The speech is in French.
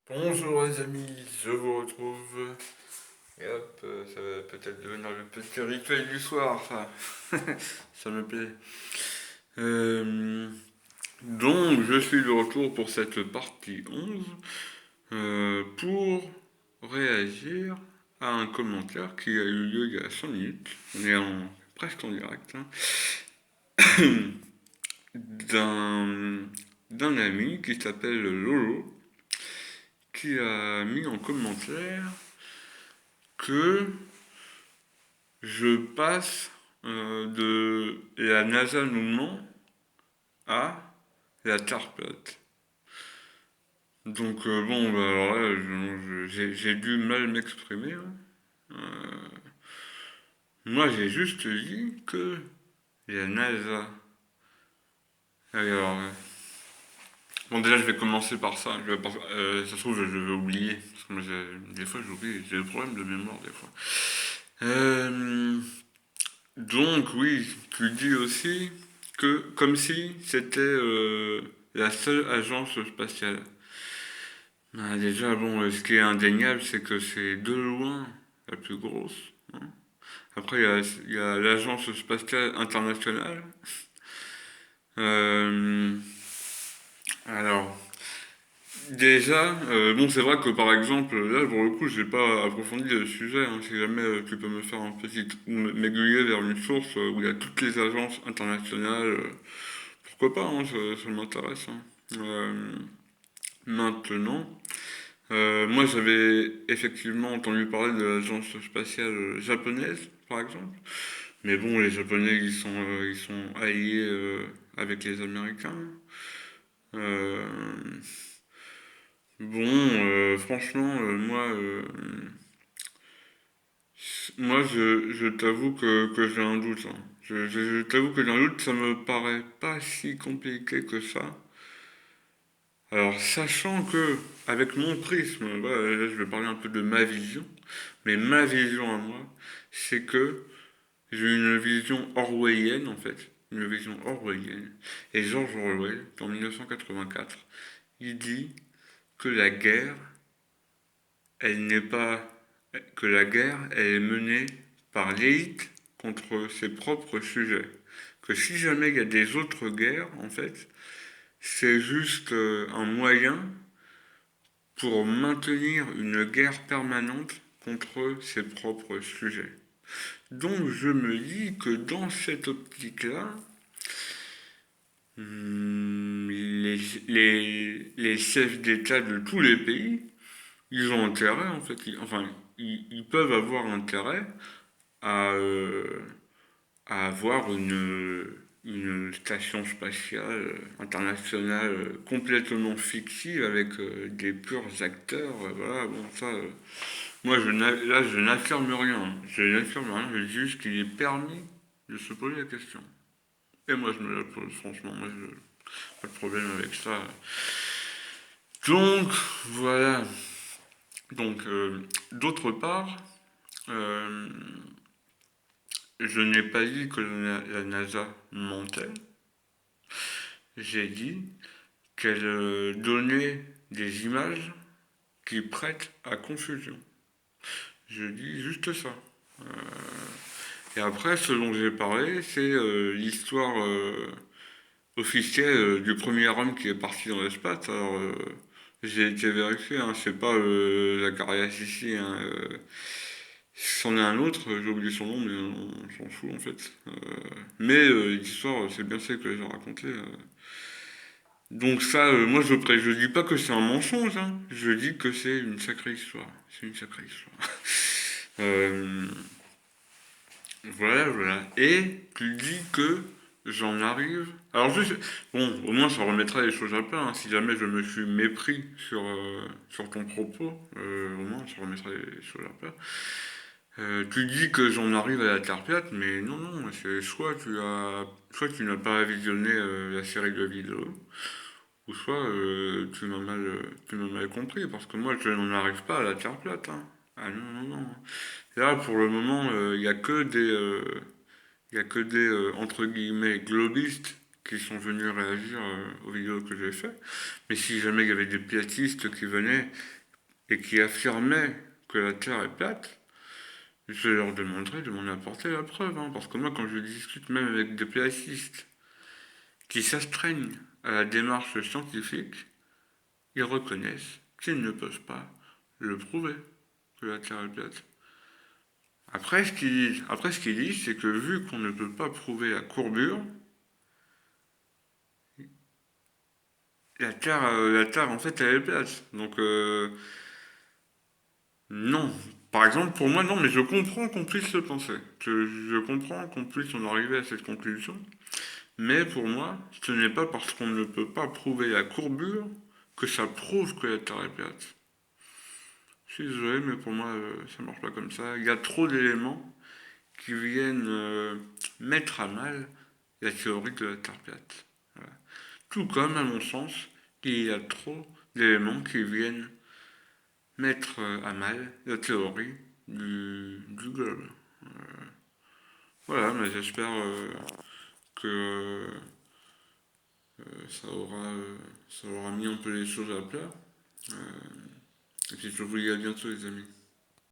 Bonjour les amis, je vous retrouve. Et hop, ça va peut-être devenir le petit rituel du soir, ça. Ça me plaît. Euh, donc, je suis de retour pour cette partie 11 pour réagir à un commentaire qui a eu lieu il y a 5 minutes. On est presque en direct, hein, d'un, d'un ami qui s'appelle Lolo, qui a mis en commentaire que je passe de la NASA nous ment à la Terre plate. Donc bon, bah, alors là, j'ai dû mal m'exprimer, hein. Moi, j'ai juste dit que la NASA. Alors, bon, déjà, je vais commencer par ça. Ça se trouve, je vais oublier. Parce que moi, des fois, j'oublie. J'ai des problèmes de mémoire, des fois. Euh, donc, oui, tu dis aussi que, comme si c'était la seule agence spatiale. Ah, déjà, bon, ce qui est indéniable, c'est que c'est de loin la plus grosse, hein. Après, il y a l'agence spatiale internationale. Euh, alors, déjà, bon, c'est vrai que par exemple, là, pour le coup, j'ai pas approfondi le sujet, hein. Si jamais tu peux me faire un petit, m'aiguiller vers une source où il y a toutes les agences internationales, pourquoi pas, hein, ça m'intéresse, hein. Maintenant, moi, j'avais effectivement entendu parler de l'agence spatiale japonaise, par exemple. Mais bon, les Japonais, ils sont alliés avec les Américains. Euh, bon, franchement, moi, je t'avoue que j'ai un doute, hein. Je t'avoue que j'ai un doute, ça me paraît pas si compliqué que ça. Alors, sachant que, avec mon prisme, voilà, là, je vais parler un peu de ma vision, mais ma vision à moi, c'est que j'ai une vision orwellienne, en fait, une vision orwellienne. Et George Orwell, en 1984, il dit que la guerre, elle n'est pas, que la guerre, elle est menée par l'élite contre ses propres sujets. Que si jamais il y a des autres guerres, en fait, c'est juste un moyen pour maintenir une guerre permanente contre ses propres sujets. Donc je me dis que dans cette optique-là, les chefs d'État de tous les pays, ils ont intérêt en fait, ils peuvent avoir intérêt à, à avoir une station spatiale internationale complètement fictive avec des purs acteurs. Voilà, bon, ça, moi, là, je n'affirme rien, hein. Je n'affirme rien, je dis juste qu'il est permis de se poser la question. Et moi, je me la pose, franchement, moi, je pas de problème avec ça. Donc, voilà. Donc, d'autre part, euh, je n'ai pas dit que la NASA mentait. J'ai dit qu'elle donnait des images qui prêtent à confusion. Je dis juste ça. Et après, ce dont j'ai parlé, c'est l'histoire officielle du premier homme qui est parti dans l'espace. Alors, j'ai été vérifié, hein, c'est pas Zacharias ici, hein, c'en est un autre, j'ai oublié son nom, mais on s'en fout en fait. Mais l'histoire, c'est bien celle que j'ai racontée. Donc ça, moi je dis pas que c'est un mensonge, hein. Je dis que c'est une sacrée histoire. C'est une sacrée histoire. Euh, voilà, voilà. Et tu dis que j'en arrive. Alors bon, au moins ça remettra les choses à plat, hein. Si jamais je me suis mépris sur ton propos, au moins ça remettra les choses à plat. Tu dis que j'en arrive à la Terre plate, mais non, non, c'est soit tu n'as pas visionné la série de vidéos, ou soit tu m'as mal compris, parce que moi je n'en arrive pas à la Terre plate, hein. Ah non, non, non. Là, pour le moment, il n'y a que des, entre guillemets, globistes qui sont venus réagir aux vidéos que j'ai fait. Mais si jamais il y avait des piatistes qui venaient et qui affirmaient que la Terre est plate, je leur demanderais de m'en apporter la preuve, hein, parce que moi, quand je discute même avec des piatistes qui s'astreignent à la démarche scientifique, ils reconnaissent qu'ils ne peuvent pas le prouver que la Terre est plate. Après, ce qu'ils disent, c'est que vu qu'on ne peut pas prouver la courbure, la Terre en fait, elle est plate. Donc, non. Par exemple, pour moi, non, mais je comprends qu'on puisse le penser. Je comprends qu'on puisse en arriver à cette conclusion. Mais pour moi, ce n'est pas parce qu'on ne peut pas prouver la courbure que ça prouve que la Terre est plate. Je suis désolé, mais pour moi, ça marche pas comme ça. Il y a trop d'éléments qui viennent mettre à mal la théorie de la Terre plate. Voilà. Tout comme, à mon sens, il y a trop d'éléments qui viennent mettre à mal la théorie du globe. Voilà, mais j'espère que ça aura mis un peu les choses à plat. Et puis je vous dis à bientôt les amis.